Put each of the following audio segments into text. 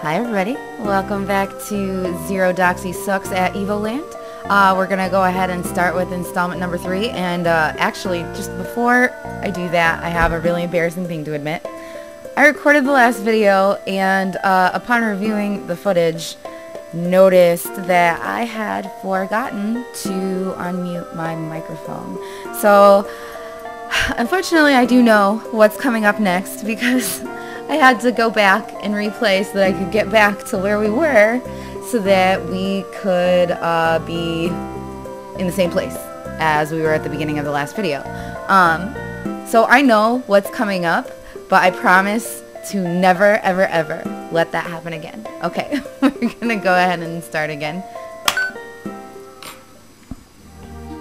Hi everybody, welcome back to Zero Doxy Sucks at Evoland. We're gonna go ahead and start with installment number 3, and actually just before I do that, I have a really embarrassing thing to admit. I recorded the last video and upon reviewing the footage, noticed that I had forgotten to unmute my microphone. So unfortunately I do know what's coming up next because I had to go back and replay so that I could get back to where we were so that we could be in the same place as we were at the beginning of the last video. So I know what's coming up, but I promise to never, ever, ever let that happen again. Okay, we're gonna go ahead and start again.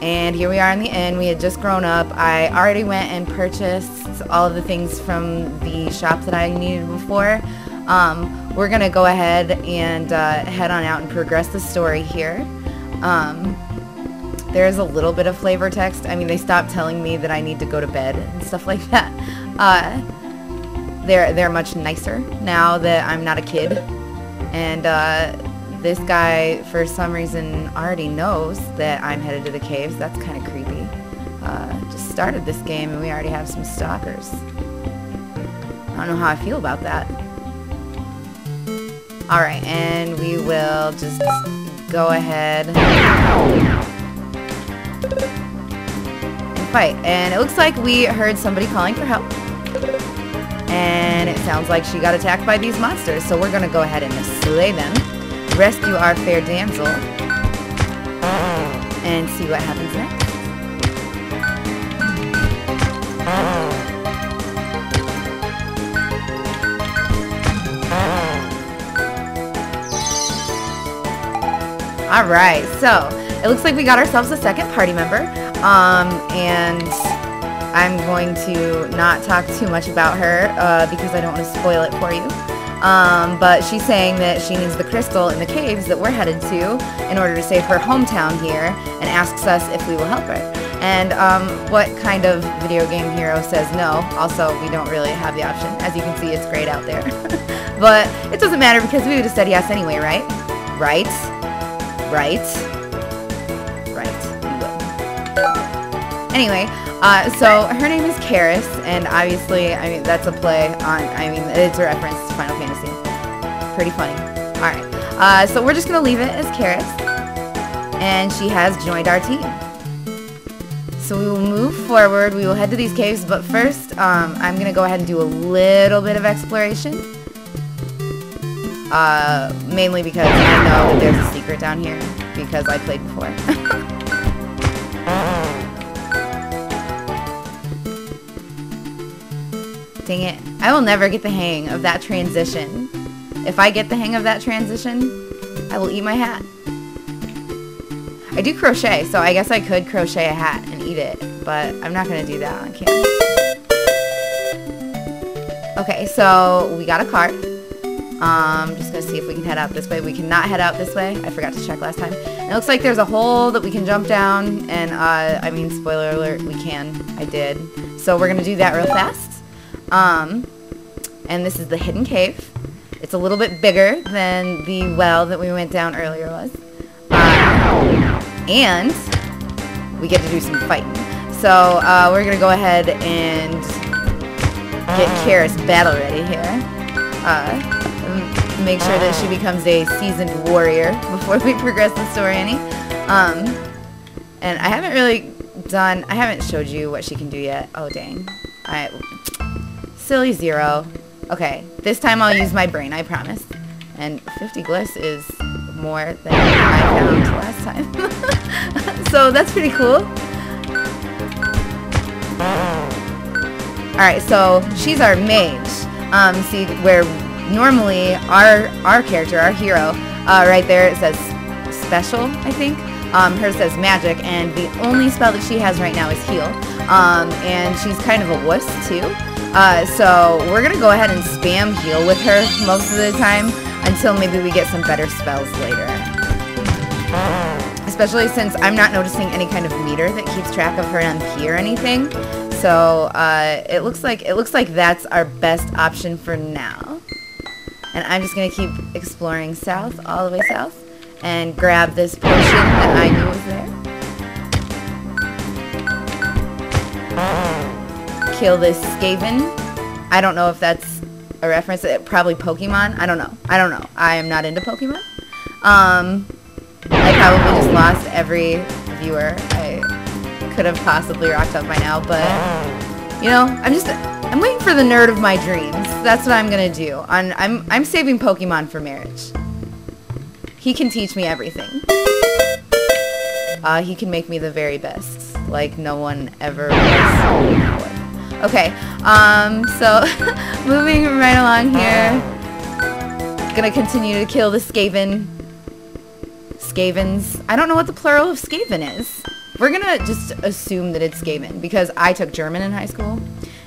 And here we are in the inn. We had just grown up. I already went and purchased all of the things from the shop that I needed before. We're going to go ahead and head on out and progress the story here. There is a little bit of flavor text. I mean, they stopped telling me that I need to go to bed and stuff like that. They're much nicer now that I'm not a kid. And this guy, for some reason, already knows that I'm headed to the caves. That's kind of creepy. Just started this game and we already have some stalkers. I don't know how I feel about that. Alright, and we will just go ahead and fight. And it looks like we heard somebody calling for help. And it sounds like she got attacked by these monsters. So we're going to go ahead and slay them. Rescue our fair damsel and see what happens next. Alright, so it looks like we got ourselves a second party member, and I'm going to not talk too much about her because I don't want to spoil it for you. But she's saying that she needs the crystal in the caves that we're headed to in order to save her hometown here, and asks us if we will help her. And what kind of video game hero says no? Also, we don't really have the option. As you can see, it's grayed out there. But it doesn't matter because we would have said yes anyway, right? Right? Right? Right. We would. Anyway, so her name is Karis, and obviously, I mean, that's a play on, I mean, it's a reference to Final Fantasy. Pretty funny. Alright, so we're just going to leave it as Karis, and she has joined our team. So we will move forward, we will head to these caves, but first, I'm going to go ahead and do a little bit of exploration. Mainly because I know that there's a secret down here, because I played before. Dang it. I will never get the hang of that transition. If I get the hang of that transition, I will eat my hat. I do crochet, so I guess I could crochet a hat and eat it, but I'm not going to do that on camera. Okay, so we got a cart. Just going to see if we can head out this way. We cannot head out this way. I forgot to check last time. It looks like there's a hole that we can jump down, and, I mean, spoiler alert, we can. I did. So we're going to do that real fast. And this is the hidden cave. It's a little bit bigger than the well that we went down earlier was. And we get to do some fighting. So, we're going to go ahead and get Karis battle ready here. Make sure that she becomes a seasoned warrior before we progress the story any. And I haven't showed you what she can do yet. Oh, dang. Silly Zero. Okay, this time I'll use my brain, I promise. And 50 gliss is more than I found last time. So that's pretty cool. Alright, so she's our mage. See, where normally our character, our hero, right there it says special, I think. Hers says magic, and the only spell that she has right now is heal. And she's kind of a wuss too. So we're going to go ahead and spam heal with her most of the time until maybe we get some better spells later. Especially since I'm not noticing any kind of meter that keeps track of her MP or anything. So it looks like that's our best option for now. And I'm just going to keep exploring south, all the way south, and grab this potion that I knew was there. Kill this Skaven. I don't know if that's a reference. Probably Pokemon. I don't know. I am not into Pokemon. I probably just lost every viewer I could have possibly rocked up by now, but, you know, I'm waiting for the nerd of my dreams. That's what I'm gonna do. I'm saving Pokemon for marriage. He can teach me everything. He can make me the very best, like no one ever was. Okay, so moving right along here. Gonna continue to kill the Skavens. I don't know what the plural of Skaven is. We're gonna just assume that it's Skaven because I took German in high school,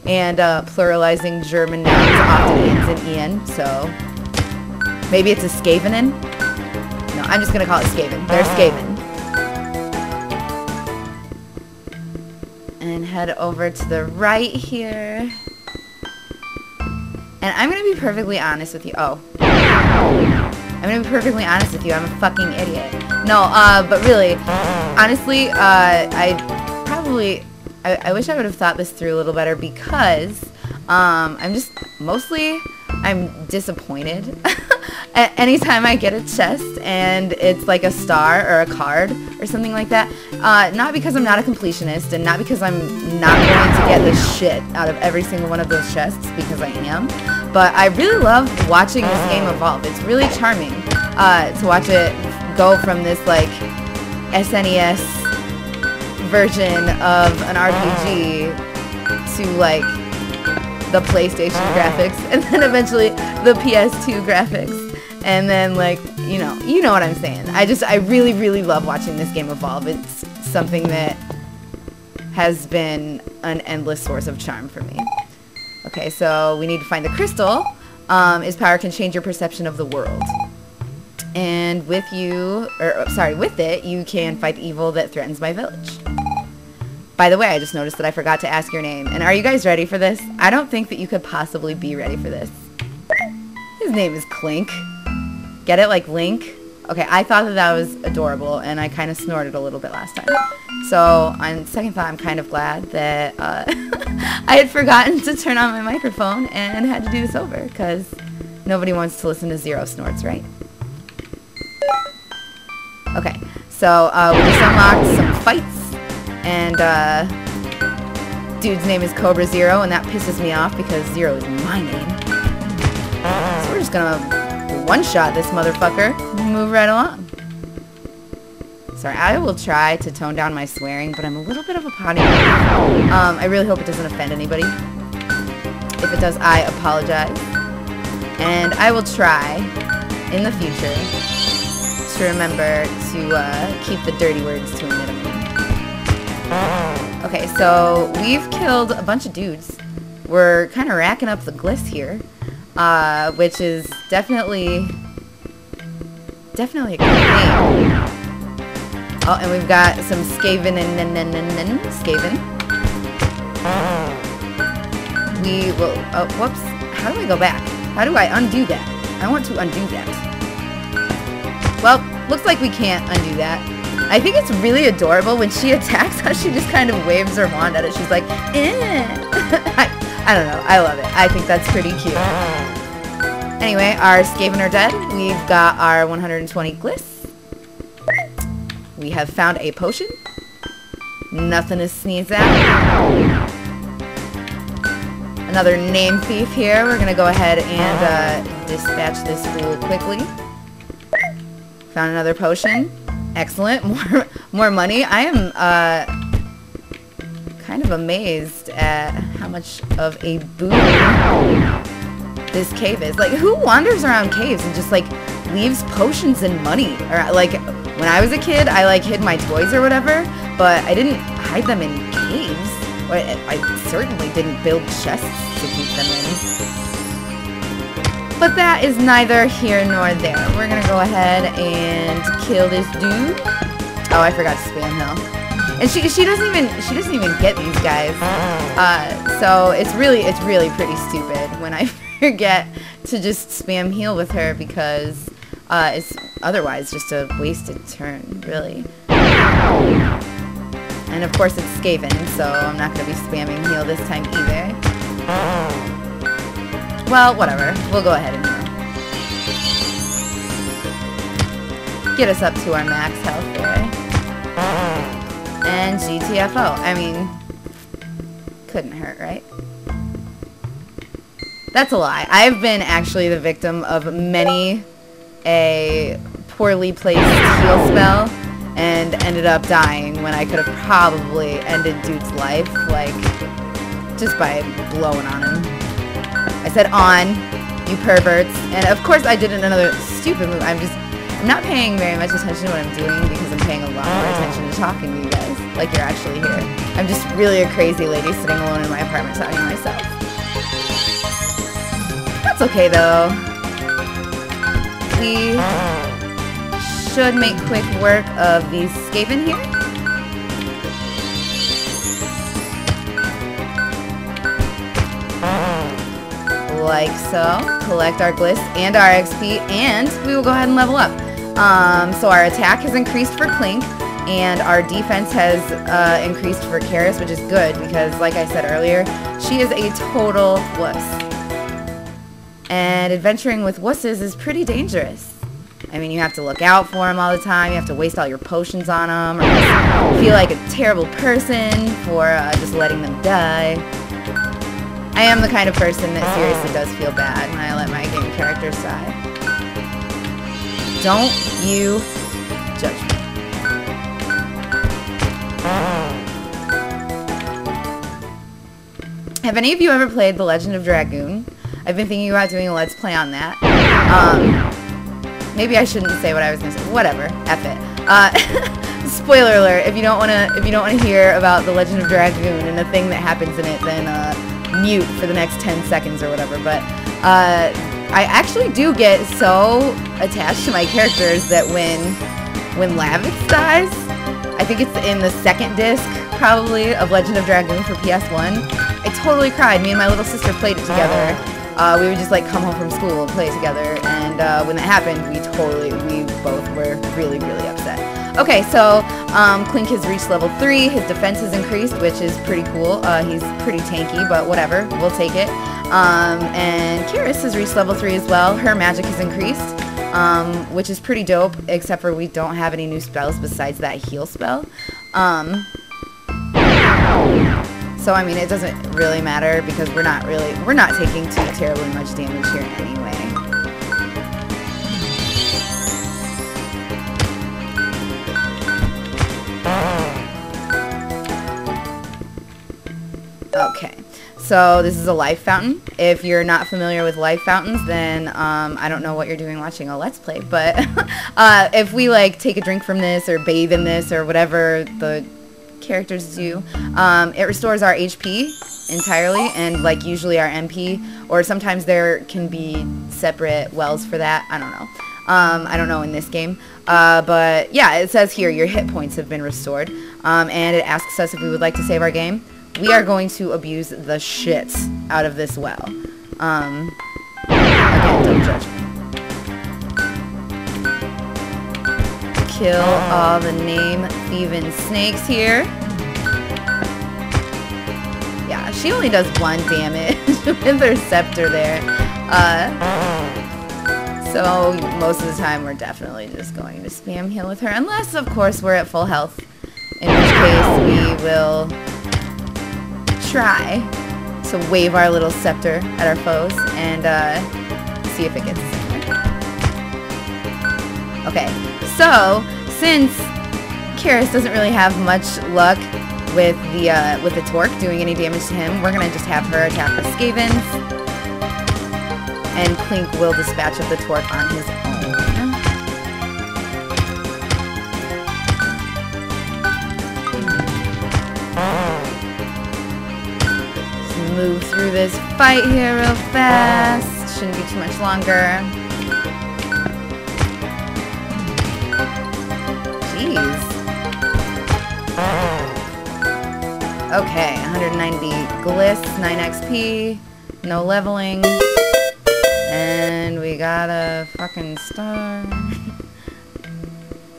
and pluralizing German nouns often ends in en, so maybe it's a Skavenen? No, I'm just gonna call it Skaven. They're Skaven. And head over to the right here. And I'm gonna be perfectly honest with you. I'm gonna be perfectly honest with you. I'm a fucking idiot. No, but really, honestly, I wish I would have thought this through a little better because I'm disappointed. Anytime I get a chest and it's like a star or a card or something like that, not because I'm not a completionist and not because I'm not going to get the shit out of every single one of those chests, because I am, but I really love watching this game evolve. It's really charming to watch it go from this like SNES version of an RPG to like the PlayStation graphics, and then eventually the PS2 graphics, and then like, you know what I'm saying. I really, really love watching this game evolve. It's something that has been an endless source of charm for me. Okay, so we need to find the crystal. Its power can change your perception of the world. And with it, you can fight evil that threatens my village. By the way, I just noticed that I forgot to ask your name. And are you guys ready for this? I don't think that you could possibly be ready for this. His name is Clink. Get it? Like Link? Okay, I thought that was adorable, and I kind of snorted a little bit last time. So, on second thought, I'm kind of glad that I had forgotten to turn on my microphone and had to do this over, because nobody wants to listen to zero snorts, right? Okay, so we just unlocked some fights, and dude's name is Cobra Zero, and that pisses me off because Zero is my name. So we're just gonna one-shot this motherfucker and move right along. Sorry, I will try to tone down my swearing, but I'm a little bit of a potty mouth. I really hope it doesn't offend anybody. If it does, I apologize. And I will try in the future to remember to keep the dirty words to a minimum. Okay, so we've killed a bunch of dudes. We're kind of racking up the gliss here, which is definitely a good name. Oh, and we've got some Skaven and Skaven. We will. Oh, whoops! How do I go back? How do I undo that? I want to undo that. Well, looks like we can't undo that. I think it's really adorable when she attacks, how she just kind of waves her wand at it. She's like, eh. I don't know. I love it. I think that's pretty cute. Anyway, our Skaven are dead. We've got our 120 gliss. We have found a potion. Nothing to sneeze at. Another name thief here. We're going to go ahead and dispatch this fool quickly. Found another potion. Excellent. More money. I am kind of amazed at how much of a boon this cave is. Like, who wanders around caves and just like leaves potions and money? Or like, when I was a kid, I like hid my toys or whatever, but I didn't hide them in caves. I certainly didn't build chests to keep them in. But that is neither here nor there. We're gonna go ahead and kill this dude. Oh, I forgot to spam him. And she doesn't even get these guys. So it's really pretty stupid when I forget to just spam heal with her because it's otherwise just a wasted turn, really. And of course it's Skaven, so I'm not going to be spamming heal this time either. Well, whatever. We'll go ahead and heal. Get us up to our max health there. And GTFO. I mean, couldn't hurt, right? That's a lie. I've been actually the victim of many a poorly placed heal spell and ended up dying when I could have probably ended dude's life, like, just by blowing on him. I said on, you perverts. And of course I did another stupid move. I'm not paying very much attention to what I'm doing because I'm paying a lot more attention to talking to you guys, like you're actually here. I'm just really a crazy lady sitting alone in my apartment talking to myself. That's okay though. We should make quick work of these Skaven here. Like so. Collect our gliss and our XP, and we will go ahead and level up. So our attack has increased for Clink, and our defense has increased for Karis, which is good because, like I said earlier, she is a total wuss. And adventuring with wusses is pretty dangerous. I mean, you have to look out for them all the time. You have to waste all your potions on them, or feel like a terrible person for just letting them die. I am the kind of person that seriously does feel bad when I let my game characters die. Don't you judge me. Have any of you ever played The Legend of Dragoon? I've been thinking about doing a Let's Play on that. Maybe I shouldn't say what I was gonna say. Whatever. F it. Spoiler alert. If you don't wanna hear about The Legend of Dragoon and the thing that happens in it, then mute for the next 10 seconds or whatever. But I actually do get so attached to my characters that when Lavix dies, I think it's in the second disc probably of Legend of Dragoon for PS1. I totally cried. Me and my little sister played it together. We would just like come home from school and play it together, and when that happened, we both were really, really upset. Okay, so Clink has reached level 3. His defense has increased, which is pretty cool. He's pretty tanky, but whatever, we'll take it. And Karis has reached level 3 as well. Her magic has increased, which is pretty dope, except for we don't have any new spells besides that heal spell. So I mean, it doesn't really matter because we're not taking too terribly much damage here anyway. Okay, so this is a life fountain. If you're not familiar with life fountains, then I don't know what you're doing watching a Let's Play, but if we like take a drink from this or bathe in this or whatever the characters do, it restores our HP entirely, and like usually our MP, or sometimes there can be separate wells for that. I don't know. I don't know in this game. But yeah, it says here your hit points have been restored, and it asks us if we would like to save our game. We are going to abuse the shit out of this well. Again, don't judge me. Kill all the name-thieving snakes here. Yeah, she only does 1 damage with her scepter there. So most of the time we're definitely just going to spam heal with her, unless of course we're at full health, in which case we will try to wave our little scepter at our foes and see if it gets somewhere. Okay, so since Karis doesn't really have much luck with the torque doing any damage to him, we're gonna just have her attack the Skavens, and Clink will dispatch of the torque on his own. Move through this fight here real fast. Shouldn't be too much longer. Jeez. Okay, 190 gliss, 9 XP, no leveling, and got a fucking star.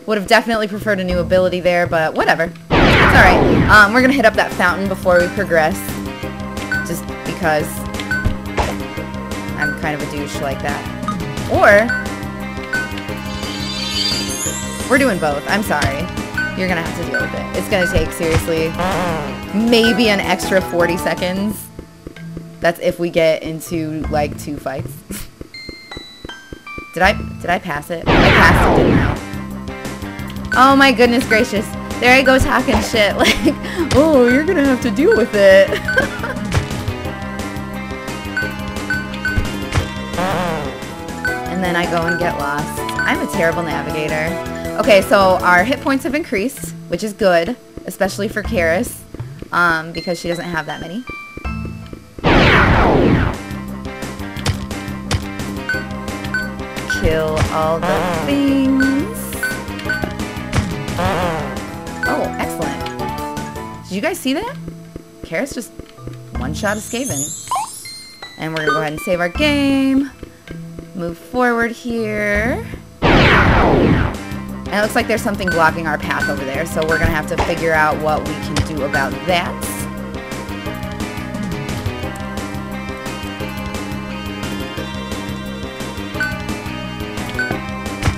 Would have definitely preferred a new ability there, but whatever. It's alright. We're gonna hit up that fountain before we progress. Just because I'm kind of a douche like that. Or we're doing both. I'm sorry. You're gonna have to deal with it. It's gonna take, seriously, maybe an extra 40 seconds. That's if we get into, like, 2 fights. Did I pass it? I passed it, didn't I? Oh my goodness gracious. There I go talking shit. Like, oh, you're gonna have to deal with it. And then I go and get lost. I'm a terrible navigator. Okay, so our hit points have increased, which is good, especially for Karis, because she doesn't have that many. Kill all the things. Oh, excellent. Did you guys see that? Karis just one-shot a Skaven. And we're gonna go ahead and save our game. Move forward here. And it looks like there's something blocking our path over there, so we're gonna have to figure out what we can do about that.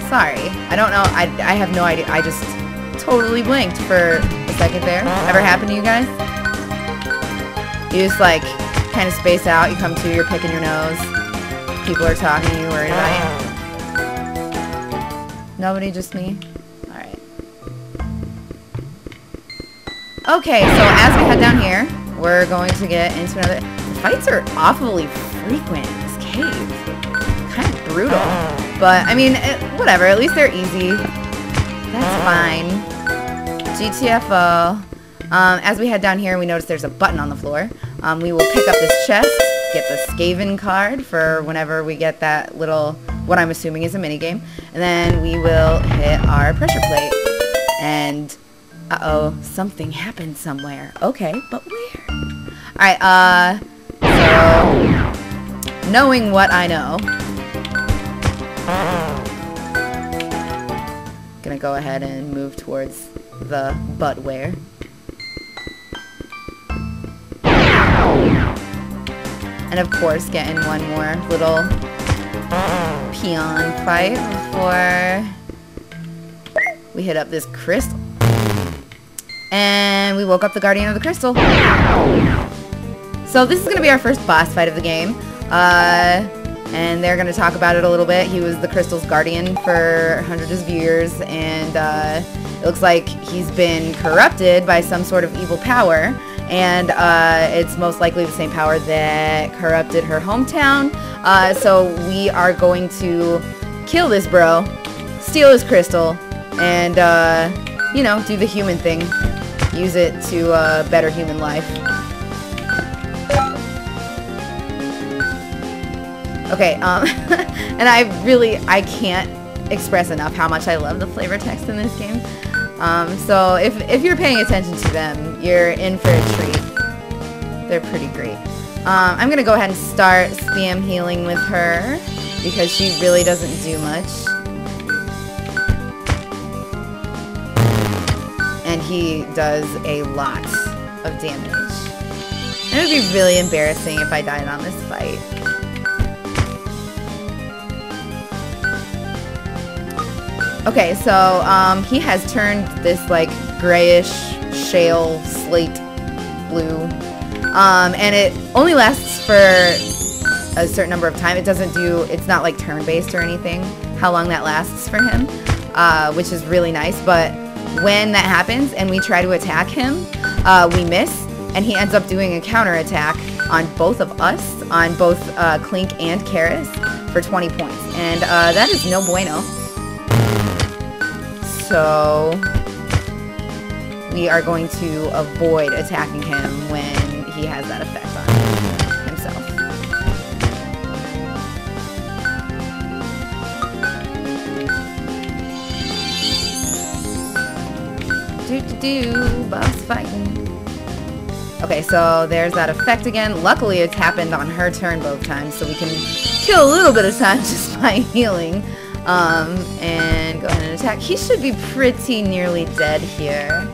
Sorry. I don't know. I have no idea. I just totally blinked for a second there. Ever happened to you guys? You just, like, kind of space out. You come to, you're picking your nose. People are talking, you worried about it. Nobody, just me? Alright. Okay, so as we head down here, we're going to get into another... The fights are awfully frequent in this cave. Kind of brutal. But, I mean, whatever. At least they're easy. That's fine. GTFO. As we head down here, we notice there's a button on the floor. We will pick up this chest, get the Skaven card for whenever we get that little, what I'm assuming is a minigame. And then we will hit our pressure plate. And, uh-oh, something happened somewhere. Okay, but where? Alright, so, knowing what I know, gonna go ahead and move towards the buttware. And of course, getting one more little peon fight before we hit up this crystal. And we woke up the Guardian of the Crystal. So this is going to be our first boss fight of the game. And they're going to talk about it a little bit. He was the Crystal's Guardian for hundreds of years. And it looks like he's been corrupted by some sort of evil power. And it's most likely the same power that corrupted her hometown. So we are going to kill this bro, steal his crystal, and, you know, do the human thing. Use it to better human life. Okay, and I can't express enough how much I love the flavor text in this game. So if you're paying attention to them, you're in for a treat. They're pretty great. I'm gonna go ahead and start spam healing with her because she really doesn't do much. And he does a lot of damage. And it would be really embarrassing if I died on this fight. Okay, so he has turned this like grayish shale slate blue, and it only lasts for a certain number of time. It's not like turn-based or anything, how long that lasts for him, which is really nice. But when that happens and we try to attack him, we miss, and he ends up doing a counterattack on both of us, on both Clink and Karis, for 20 points, and that is no bueno. So we are going to avoid attacking him when he has that effect on himself. Boss fighting. Okay, so there's that effect again. Luckily, it's happened on her turn both times, so we can kill a little bit of time just by healing. And go ahead and attack. He should be pretty nearly dead here.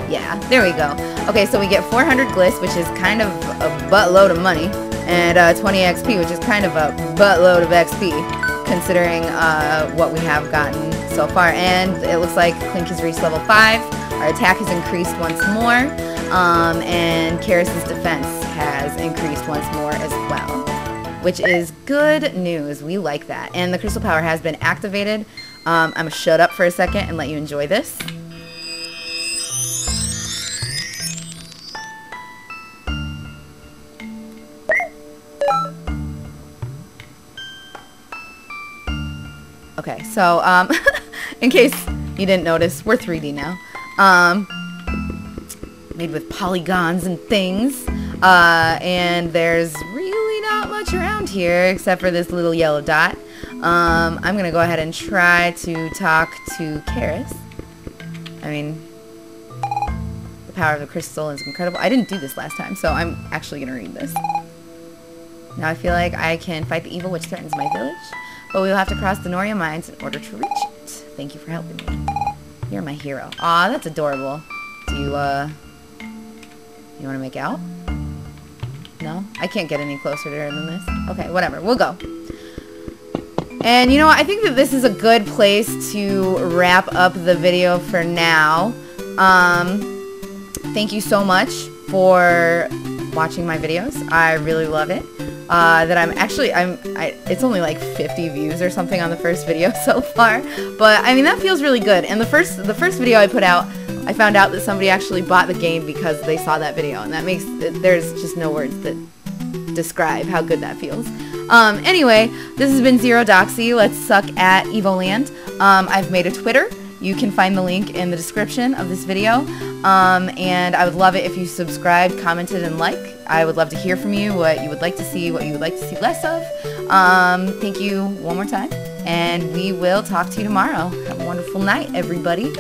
Yeah, there we go. Okay, so we get 400 gliss, which is kind of a buttload of money, and 20 XP, which is kind of a buttload of XP, considering what we have gotten so far. And it looks like Clink has reached level 5. Our attack has increased once more, and Karis's defense has increased once more as well, which is good news. We like that. And the crystal power has been activated. I'm going to shut up for a second and let you enjoy this. Okay, so, in case you didn't notice, we're 3D now. Made with polygons and things. And there's really not much around here except for this little yellow dot. I'm going to go ahead and try to talk to Karis. I mean, the power of the crystal is incredible. I didn't do this last time, so I'm actually going to read this. Now I feel like I can fight the evil which threatens my village, but we will have to cross the Noria mines in order to reach it. Thank you for helping me. You're my hero. Aw, that's adorable. Do you want to make out? No? I can't get any closer to her than this. Okay, whatever. We'll go. And you know what? I think that this is a good place to wrap up the video for now. Thank you so much for watching my videos. I really love it. It's only like 50 views or something on the first video so far, but I mean that feels really good. And the first video I put out, I found out that somebody actually bought the game because they saw that video, and that makes there's just no words that describe how good that feels. Anyway, this has been Zero Doxy. Let's suck at Evoland. I've made a Twitter. You can find the link in the description of this video. And I would love it if you subscribed, commented, and liked. I would love to hear from you, what you would like to see, what you would like to see less of. Thank you one more time, and we will talk to you tomorrow. Have a wonderful night, everybody.